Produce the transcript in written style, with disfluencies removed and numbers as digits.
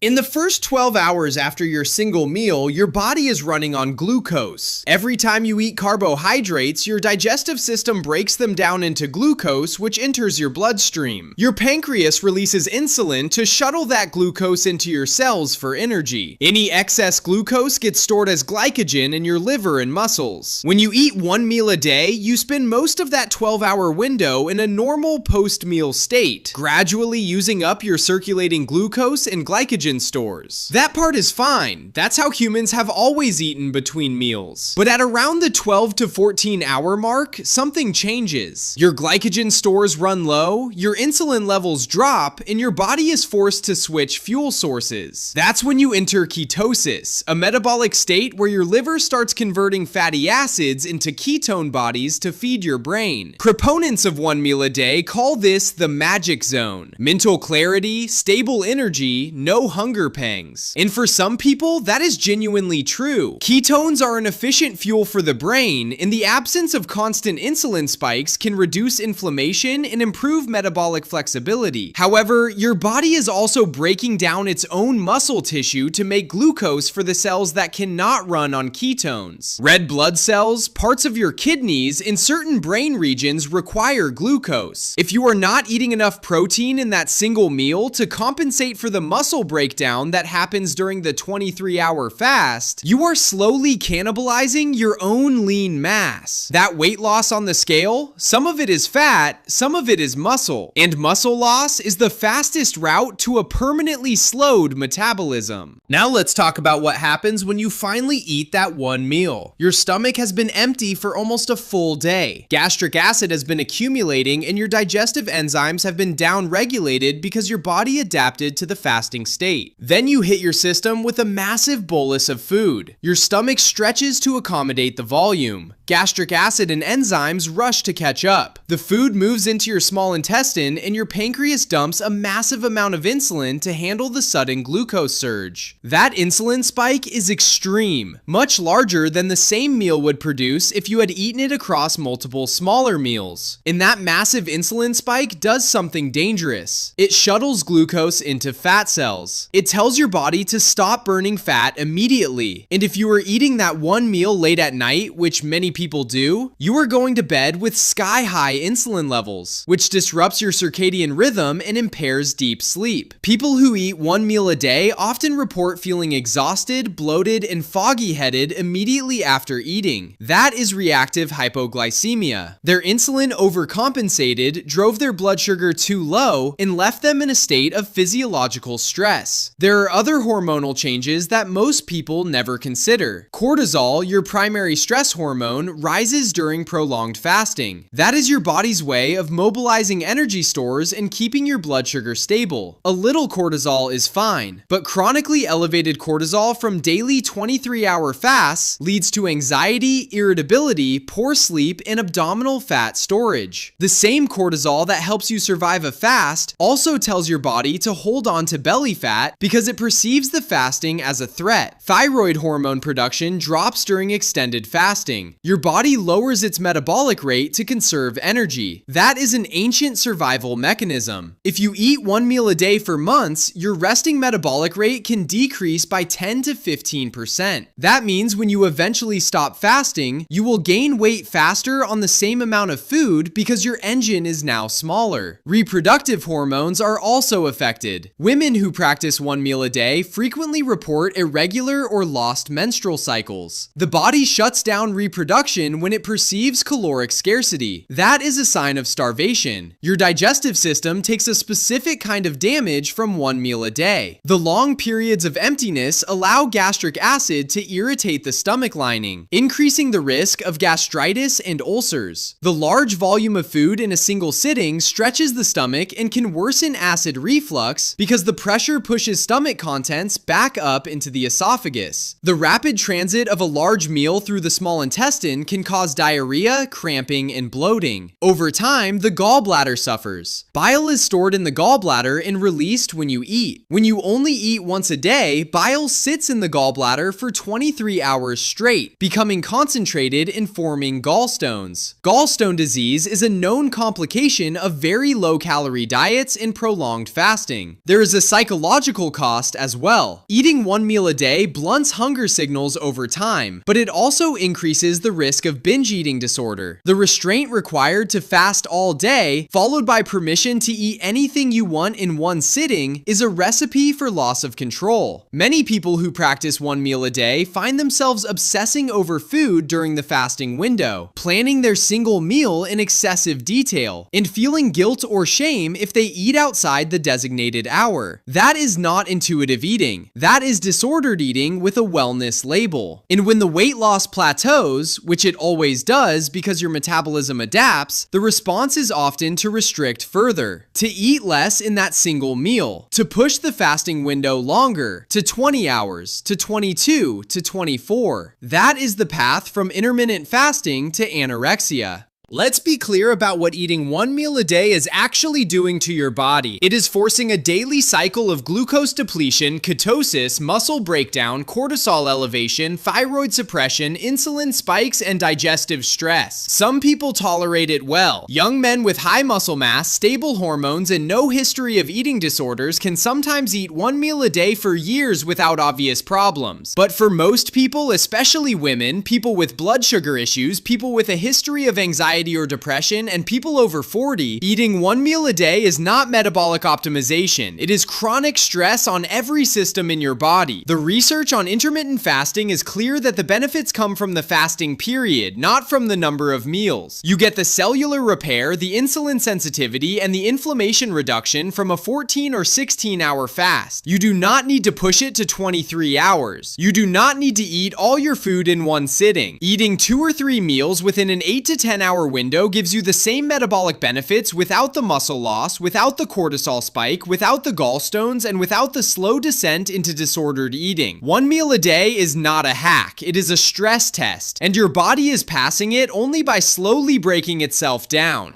In the first 12 hours after your single meal, your body is running on glucose. Every time you eat carbohydrates, your digestive system breaks them down into glucose, which enters your bloodstream. Your pancreas releases insulin to shuttle that glucose into your cells for energy. Any excess glucose gets stored as glycogen in your liver and muscles. When you eat one meal a day, you spend most of that 12-hour window in a normal post-meal state, gradually using up your circulating glucose and glycogen stores. That part is fine. That's how humans have always eaten between meals. But at around the 12 to 14 hour mark, something changes. Your glycogen stores run low, your insulin levels drop, and your body is forced to switch fuel sources. That's when you enter ketosis, a metabolic state where your liver starts converting fatty acids into ketone bodies to feed your brain. Proponents of one meal a day call this the magic zone. Mental clarity, stable energy, no hunger pangs. And for some people, that is genuinely true. Ketones are an efficient fuel for the brain, and the absence of constant insulin spikes can reduce inflammation and improve metabolic flexibility. However, your body is also breaking down its own muscle tissue to make glucose for the cells that cannot run on ketones. Red blood cells, parts of your kidneys, and certain brain regions require glucose. If you are not eating enough protein in that single meal to compensate for the muscle breakdown that happens during the 23-hour fast, you are slowly cannibalizing your own lean mass. That weight loss on the scale, some of it is fat, some of it is muscle. And muscle loss is the fastest route to a permanently slowed metabolism. Now let's talk about what happens when you finally eat that one meal. Your stomach has been empty for almost a full day. Gastric acid has been accumulating and your digestive enzymes have been down-regulated because your body adapted to the fasting state. Then you hit your system with a massive bolus of food. Your stomach stretches to accommodate the volume. Gastric acid and enzymes rush to catch up. The food moves into your small intestine and your pancreas dumps a massive amount of insulin to handle the sudden glucose surge. That insulin spike is extreme, much larger than the same meal would produce if you had eaten it across multiple smaller meals. And that massive insulin spike does something dangerous. It shuttles glucose into fat cells. It tells your body to stop burning fat immediately. And if you are eating that one meal late at night, which many people do, you are going to bed with sky-high insulin levels, which disrupts your circadian rhythm and impairs deep sleep. People who eat one meal a day often report feeling exhausted, bloated, and foggy-headed immediately after eating. That is reactive hypoglycemia. Their insulin overcompensated, drove their blood sugar too low, and left them in a state of physiological stress. There are other hormonal changes that most people never consider. Cortisol, your primary stress hormone, rises during prolonged fasting. That is your body's way of mobilizing energy stores and keeping your blood sugar stable. A little cortisol is fine, but chronically elevated cortisol from daily 23-hour fasts leads to anxiety, irritability, poor sleep, and abdominal fat storage. The same cortisol that helps you survive a fast also tells your body to hold on to belly fat because it perceives the fasting as a threat. Thyroid hormone production drops during extended fasting. Your body lowers its metabolic rate to conserve energy. That is an ancient survival mechanism. If you eat one meal a day for months, your resting metabolic rate can decrease by 10 to 15%. That means when you eventually stop fasting, you will gain weight faster on the same amount of food because your engine is now smaller. Reproductive hormones are also affected. Women who practice one meal a day frequently report irregular or lost menstrual cycles. The body shuts down reproduction when it perceives caloric scarcity. That is a sign of starvation. Your digestive system takes a specific kind of damage from one meal a day. The long periods of emptiness allow gastric acid to irritate the stomach lining, increasing the risk of gastritis and ulcers. The large volume of food in a single sitting stretches the stomach and can worsen acid reflux because the pressure pushes stomach contents back up into the esophagus. The rapid transit of a large meal through the small intestine can cause diarrhea, cramping, and bloating. Over time, the gallbladder suffers. Bile is stored in the gallbladder and released when you eat. When you only eat once a day, bile sits in the gallbladder for 23 hours straight, becoming concentrated and forming gallstones. Gallstone disease is a known complication of very low-calorie diets and prolonged fasting. There is a psychological psychological cost as well. Eating one meal a day blunts hunger signals over time, but it also increases the risk of binge eating disorder. The restraint required to fast all day, followed by permission to eat anything you want in one sitting, is a recipe for loss of control. Many people who practice one meal a day find themselves obsessing over food during the fasting window, planning their single meal in excessive detail, and feeling guilt or shame if they eat outside the designated hour. That is not intuitive eating. That is disordered eating with a wellness label. And when the weight loss plateaus, which it always does because your metabolism adapts, the response is often to restrict further, to eat less in that single meal, to push the fasting window longer, to 20 hours, to 22, to 24. That is the path from intermittent fasting to anorexia. Let's be clear about what eating one meal a day is actually doing to your body. It is forcing a daily cycle of glucose depletion, ketosis, muscle breakdown, cortisol elevation, thyroid suppression, insulin spikes, and digestive stress. Some people tolerate it well. Young men with high muscle mass, stable hormones, and no history of eating disorders can sometimes eat one meal a day for years without obvious problems. But for most people, especially women, people with blood sugar issues, people with a history of anxiety or depression, and people over 40, eating one meal a day is not metabolic optimization. It is chronic stress on every system in your body. The research on intermittent fasting is clear that the benefits come from the fasting period, not from the number of meals. You get the cellular repair, the insulin sensitivity, and the inflammation reduction from a 14 or 16-hour fast. You do not need to push it to 23 hours. You do not need to eat all your food in one sitting. Eating 2 or 3 meals within an 8 to 10 hour window gives you the same metabolic benefits without the muscle loss, without the cortisol spike, without the gallstones, and without the slow descent into disordered eating. One meal a day is not a hack. It is a stress test, and your body is passing it only by slowly breaking itself down.